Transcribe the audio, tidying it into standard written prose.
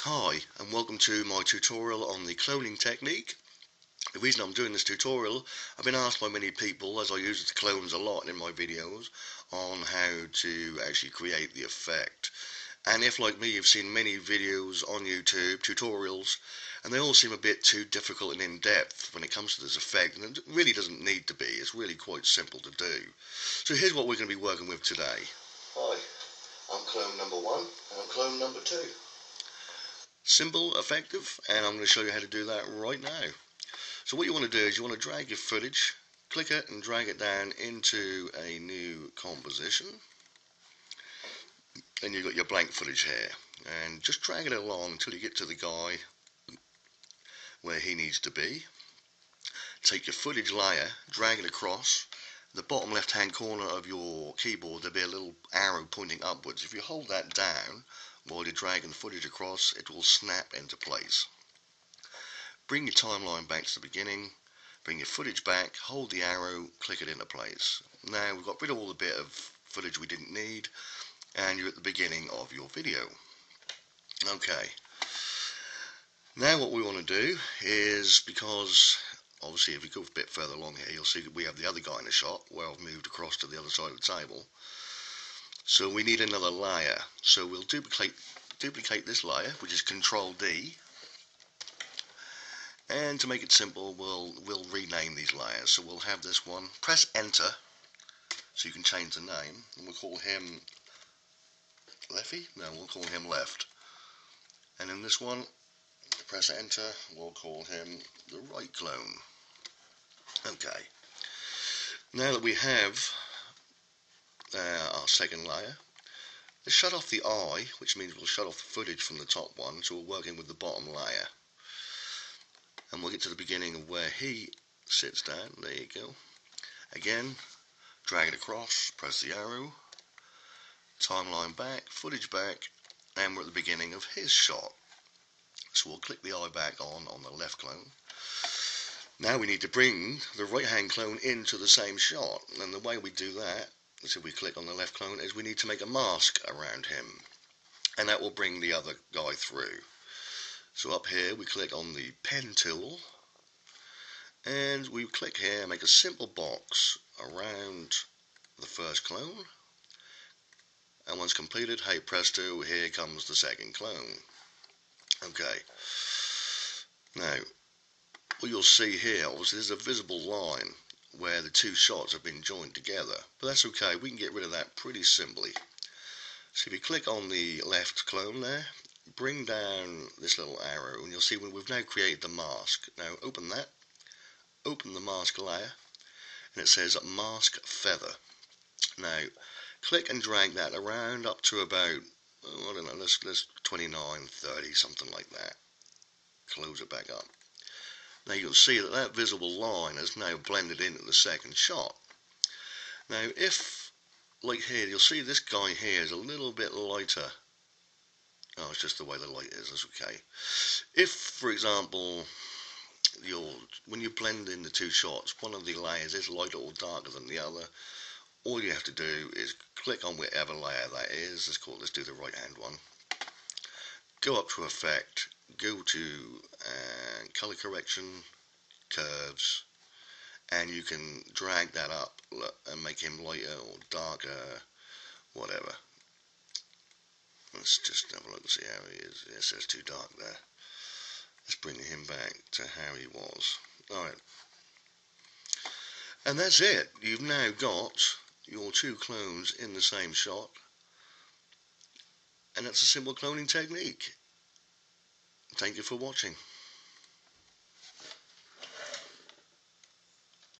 Hi and welcome to my tutorial on the cloning technique. The reason I'm doing this tutorial, I've been asked by many people, as I use the clones a lot in my videos, on how to actually create the effect. And if, like me, you've seen many videos on YouTube, tutorials, and they all seem a bit too difficult and in-depth when it comes to this effect, and it really doesn't need to be. It's really quite simple to do. So here's what we're going to be working with today. Hi, I'm clone number 1 and I'm clone number 2. Simple, effective, and I'm going to show you how to do that right now. So what you want to do is you want to drag your footage, click it and drag it down into a new composition. Then you've got your blank footage here, and just drag it along until you get to the guy where he needs to be. Take your footage layer, drag it across. The bottom left hand corner of your keyboard there'll be a little arrow pointing upwards. If you hold that down while you're dragging the footage across, it will snap into place. Bring your timeline back to the beginning, bring your footage back, hold the arrow, click it into place. Now we've got rid of all the bit of footage we didn't need, and you're at the beginning of your video. Okay, now what we want to do is, because obviously if you go a bit further along here, you'll see that we have the other guy in the shot where I've moved across to the other side of the table. So we need another layer. So we'll duplicate this layer, which is Control D. And to make it simple, we'll rename these layers. So we'll have this one. Press Enter, so you can change the name. And we'll call him Leffy. No, we'll call him Left. And in this one, press Enter. We'll call him the Right Clone. Okay. Now that we have our second layer, let's shut off the eye, which means we'll shut off the footage from the top one, so we're working with the bottom layer. And we'll get to the beginning of where he sits down. There you go. Again, drag it across, press the arrow, timeline back, footage back, and we're at the beginning of his shot. So we'll click the eye back on the left clone. Now we need to bring the right hand clone into the same shot, and the way we do that, so we click on the left clone, is we need to make a mask around him, and that will bring the other guy through. So up here we click on the pen tool, and we click here and make a simple box around the first clone, and once completed, hey presto, here comes the second clone. Okay, now what you'll see here, obviously there's a visible line where the two shots have been joined together, but that's okay, we can get rid of that pretty simply. So if you click on the left clone there, bring down this little arrow, and you'll see we've now created the mask. Now open that, open the mask layer, and it says Mask Feather. Now click and drag that around up to about, I don't know, let's 29, 30, something like that. Close it back up. Now you'll see that that visible line is now blended into the second shot. Now if, like here, you'll see this guy here is a little bit lighter. Oh, it's just the way the light is, that's okay. If, for example, when you blend in the two shots, one of the layers is lighter or darker than the other, all you have to do is click on whatever layer that is. Let's do the right hand one. Go up to Effect, go to Color Correction, Curves, and you can drag that up and make him lighter or darker, whatever. Let's just have a look and see how he is. Yes, it's too dark there. Let's bring him back to how he was. Alright. And that's it. You've now got your two clones in the same shot. And that's a simple cloning technique. Thank you for watching.